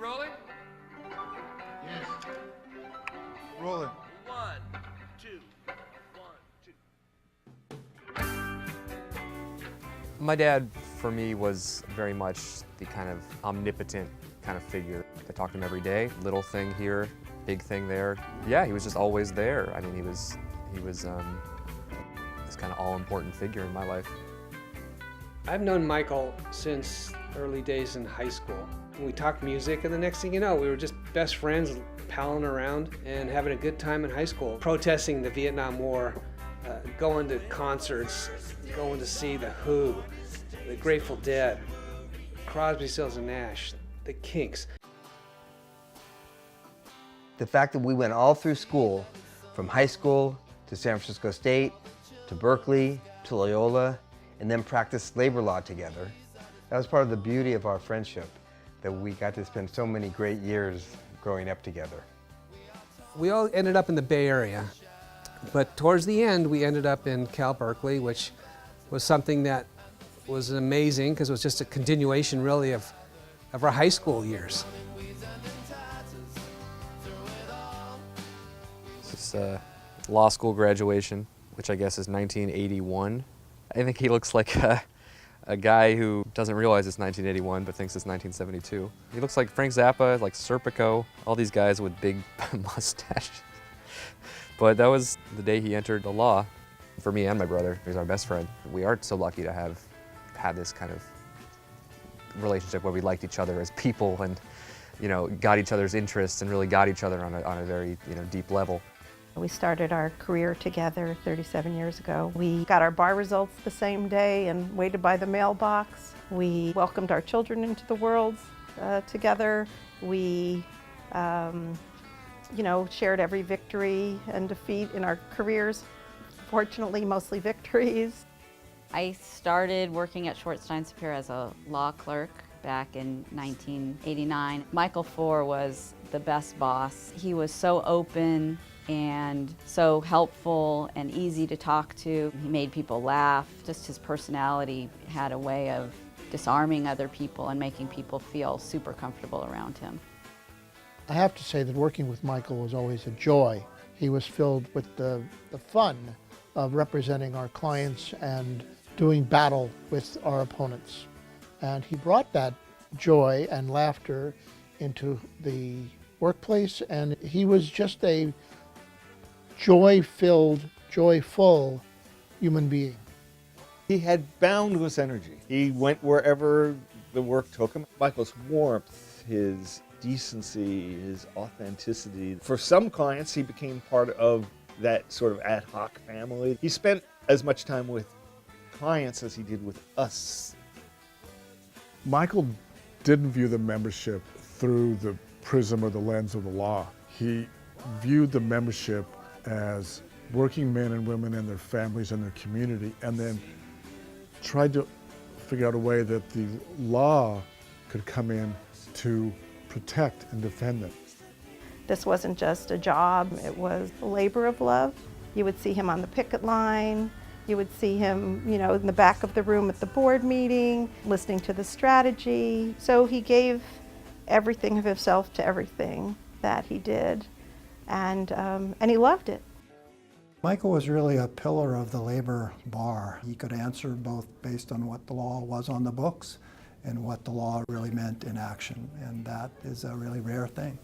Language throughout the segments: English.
rolling? Yes. Rolling. 1, 2, 1, 2. My dad, for me, was very much the kind of omnipotent kind of figure. I talked to him every day, little thing here, big thing there. Yeah, he was just always there. I mean, he was this kind of all-important figure in my life. I've known Michael since early days in high school. We talked music, and the next thing you know, we were just best friends, palling around and having a good time in high school, protesting the Vietnam War, going to concerts, going to see The Who, the Grateful Dead, Crosby, Stills and Nash, the Kinks. The fact that we went all through school, from high school to San Francisco State, to Berkeley, to Loyola, and then practiced labor law together, that was part of the beauty of our friendship, that we got to spend so many great years growing up together. We all ended up in the Bay Area, but towards the end we ended up in Cal Berkeley, which was something that was amazing because it was just a continuation really of our high school years. This is law school graduation, which I guess is 1981. I think he looks like a guy who doesn't realize it's 1981 but thinks it's 1972. He looks like Frank Zappa, like Serpico, all these guys with big mustaches. But that was the day he entered the law. For me and my brother, he's our best friend. We are so lucky to have had this kind of relationship where we liked each other as people and, you know, got each other's interests and really got each other on a very, you know, deep level. We started our career together 37 years ago. We got our bar results the same day and waited by the mailbox. We welcomed our children into the world together. We, you know, shared every victory and defeat in our careers. Fortunately, mostly victories. I started working at Schwartzstein Sapir as a law clerk back in 1989. Michael Foer was the best boss. He was so open and so helpful and easy to talk to. He made people laugh. Just his personality had a way of disarming other people and making people feel super comfortable around him. I have to say that working with Michael was always a joy. He was filled with the fun of representing our clients and doing battle with our opponents. And he brought that joy and laughter into the workplace, and he was just a joy-filled, joyful human being. He had boundless energy. He went wherever the work took him. Michael's warmth, his decency, his authenticity. For some clients, he became part of that sort of ad hoc family. He spent as much time with clients as he did with us. Michael didn't view the membership through the prism or the lens of the law. He viewed the membership as working men and women and their families and their community, and then tried to figure out a way that the law could come in to protect and defend them. This wasn't just a job, it was a labor of love. You would see him on the picket line. You would see him, you know, in the back of the room at the board meeting, listening to the strategy. So he gave everything of himself to everything that he did, and he loved it. Michael was really a pillar of the labor bar. He could answer both based on what the law was on the books and what the law really meant in action, and that is a really rare thing.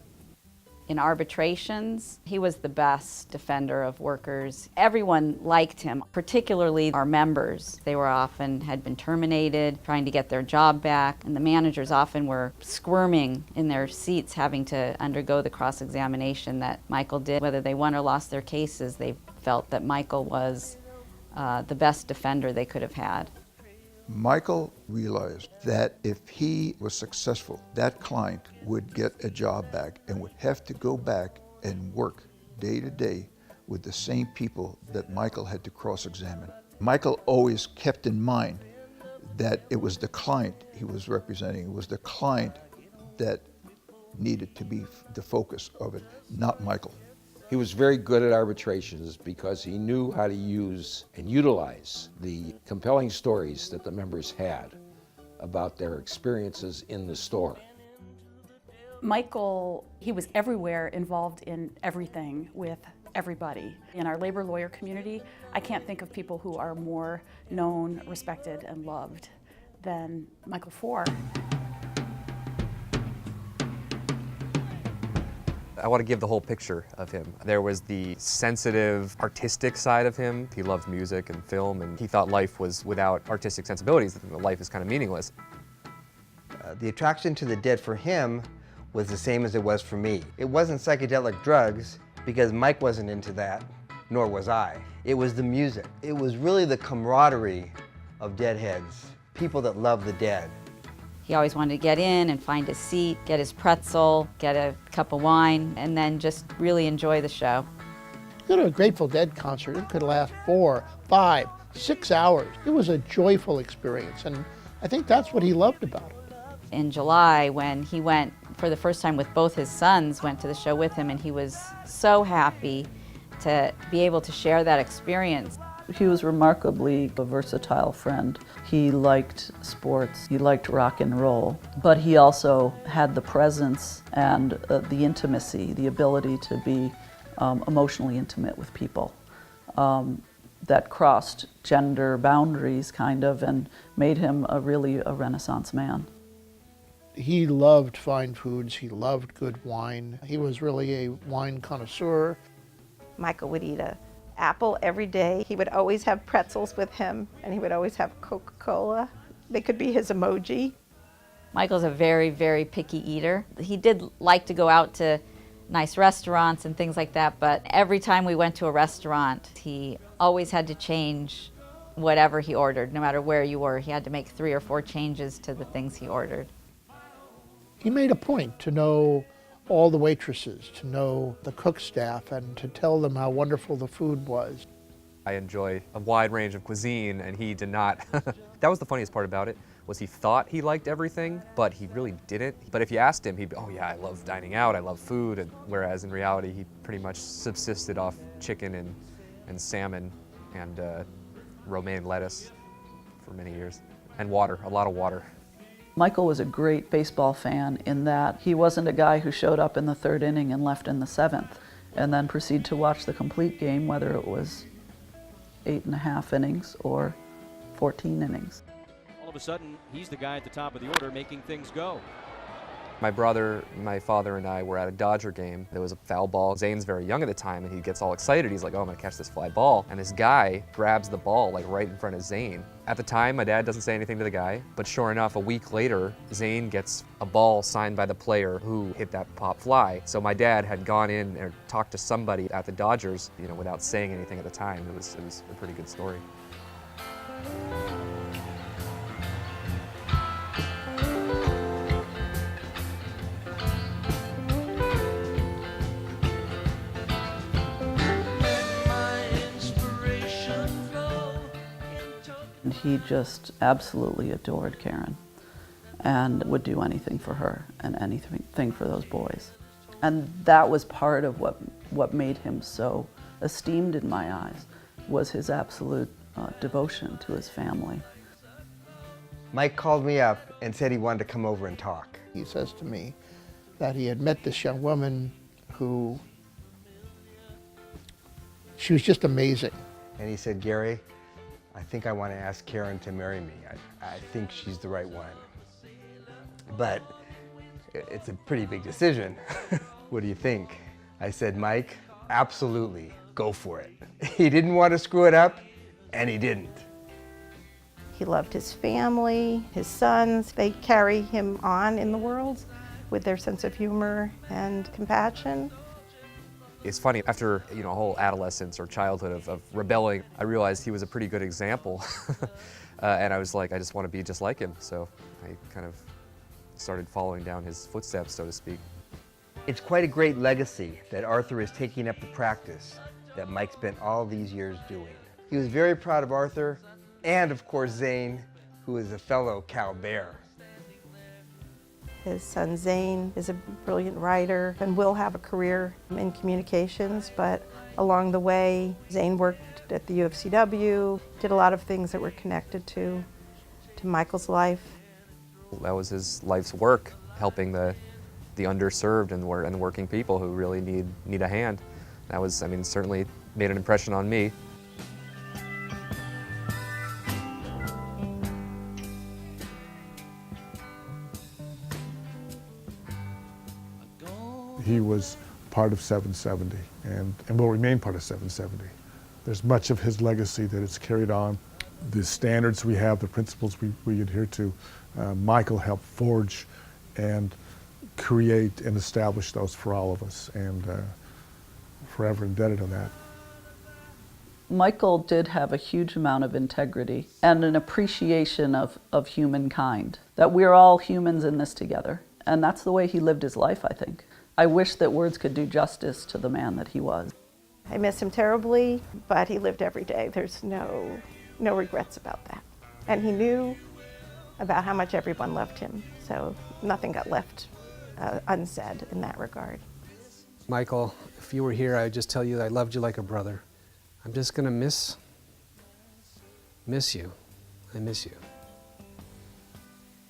In arbitrations, he was the best defender of workers. Everyone liked him, particularly our members. They were often had been terminated, trying to get their job back, and the managers often were squirming in their seats, having to undergo the cross-examination that Michael did. Whether they won or lost their cases, they felt that Michael was the best defender they could have had. Michael realized that if he was successful, that client would get a job back and would have to go back and work day to day with the same people that Michael had to cross-examine. Michael always kept in mind that it was the client he was representing. It was the client that needed to be the focus of it, not Michael. He was very good at arbitrations because he knew how to use and utilize the compelling stories that the members had about their experiences in the store. Michael, he was everywhere, involved in everything with everybody. In our labor lawyer community, I can't think of people who are more known, respected, and loved than Michael Foer. I want to give the whole picture of him. There was the sensitive, artistic side of him. He loved music and film, and he thought life was without artistic sensibilities, that life is kind of meaningless. The attraction to the dead for him was the same as it was for me. It wasn't psychedelic drugs, because Mike wasn't into that, nor was I. It was the music. It was really the camaraderie of Deadheads, people that love the dead. He always wanted to get in and find his seat, get his pretzel, get a cup of wine, and then just really enjoy the show. Go to a Grateful Dead concert, it could last 4, 5, 6 hours. It was a joyful experience, and I think that's what he loved about it. In July, when he went for the first time with both his sons, went to the show with him, and he was so happy to be able to share that experience. He was remarkably a versatile friend. He liked sports, he liked rock and roll, but he also had the presence and the intimacy, the ability to be emotionally intimate with people. That crossed gender boundaries, kind of, and made him really a Renaissance man. He loved fine foods, he loved good wine. He was really a wine connoisseur. Michael would eat an apple every day. He would always have pretzels with him, and he would always have Coca-Cola. They could be his emoji. Michael's a very, very picky eater. He did like to go out to nice restaurants and things like that, but every time we went to a restaurant, he always had to change whatever he ordered, no matter where you were. He had to make 3 or 4 changes to the things he ordered. He made a point to know all the waitresses, to know the cook staff, and to tell them how wonderful the food was. I enjoy a wide range of cuisine, and he did not. That was the funniest part about it, was he thought he liked everything, but he really didn't. But if you asked him, he'd be, oh yeah, I love dining out, I love food, and whereas in reality, he pretty much subsisted off chicken and salmon and romaine lettuce for many years. And water, a lot of water. Michael was a great baseball fan in that he wasn't a guy who showed up in the 3rd inning and left in the 7th and then proceed to watch the complete game, whether it was 8.5 innings or 14 innings. All of a sudden, he's the guy at the top of the order making things go. My brother, my father, and I were at a Dodger game. There was a foul ball. Zane's very young at the time, and he gets all excited. He's like, oh, I'm gonna catch this fly ball. And this guy grabs the ball like right in front of Zane. At the time, my dad doesn't say anything to the guy, but sure enough, a week later, Zane gets a ball signed by the player who hit that pop fly. So my dad had gone in and talked to somebody at the Dodgers, without saying anything at the time. It was a pretty good story. He just absolutely adored Karen and would do anything for her and anything for those boys. And that was part of what made him so esteemed in my eyes, was his absolute devotion to his family. Mike called me up and said he wanted to come over and talk. He says to me that he had met this young woman who, she was just amazing. And he said, Gary, I think I want to ask Karen to marry me. I think she's the right one. But it's a pretty big decision. What do you think? I said, Mike, absolutely, go for it. He didn't want to screw it up, and he didn't. He loved his family, his sons. They carry him on in the world with their sense of humor and compassion. It's funny, after a whole adolescence or childhood of rebelling, I realized he was a pretty good example. And I was like, I just want to be just like him. So I kind of started following down his footsteps, so to speak. It's quite a great legacy that Arthur is taking up the practice that Mike spent all these years doing. He was very proud of Arthur and, of course, Zane, who is a fellow Cal Bear. His son Zane is a brilliant writer and will have a career in communications, but along the way, Zane worked at the UFCW, did a lot of things that were connected to Michael's life. That was his life's work, helping the the underserved and working people who really need a hand. That was, I mean, certainly made an impression on me. He was part of 770 and will remain part of 770. There's much of his legacy that is carried on. The standards we have, the principles we adhere to, Michael helped forge and create and establish those for all of us, and forever indebted on that. Michael did have a huge amount of integrity and an appreciation of humankind, that we're all humans in this together. And that's the way he lived his life, I think. I wish that words could do justice to the man that he was. I miss him terribly, but he lived every day. There's no regrets about that. And he knew about how much everyone loved him, so nothing got left unsaid in that regard. Michael, if you were here, I would just tell you that I loved you like a brother. I'm just gonna miss you. I miss you.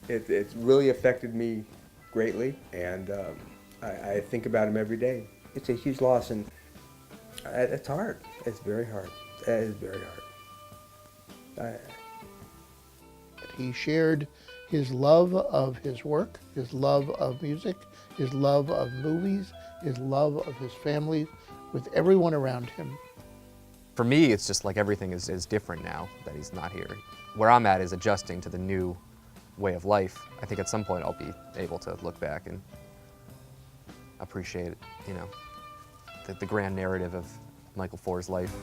It's really affected me greatly, and I think about him every day. It's a huge loss, and it's hard. It's very hard. It is very hard. He shared his love of his work, his love of music, his love of movies, his love of his family with everyone around him. For me, it's just like everything is different now that he's not here. Where I'm at is adjusting to the new way of life. I think at some point I'll be able to look back and appreciate, you know, the grand narrative of Michael Foer's life.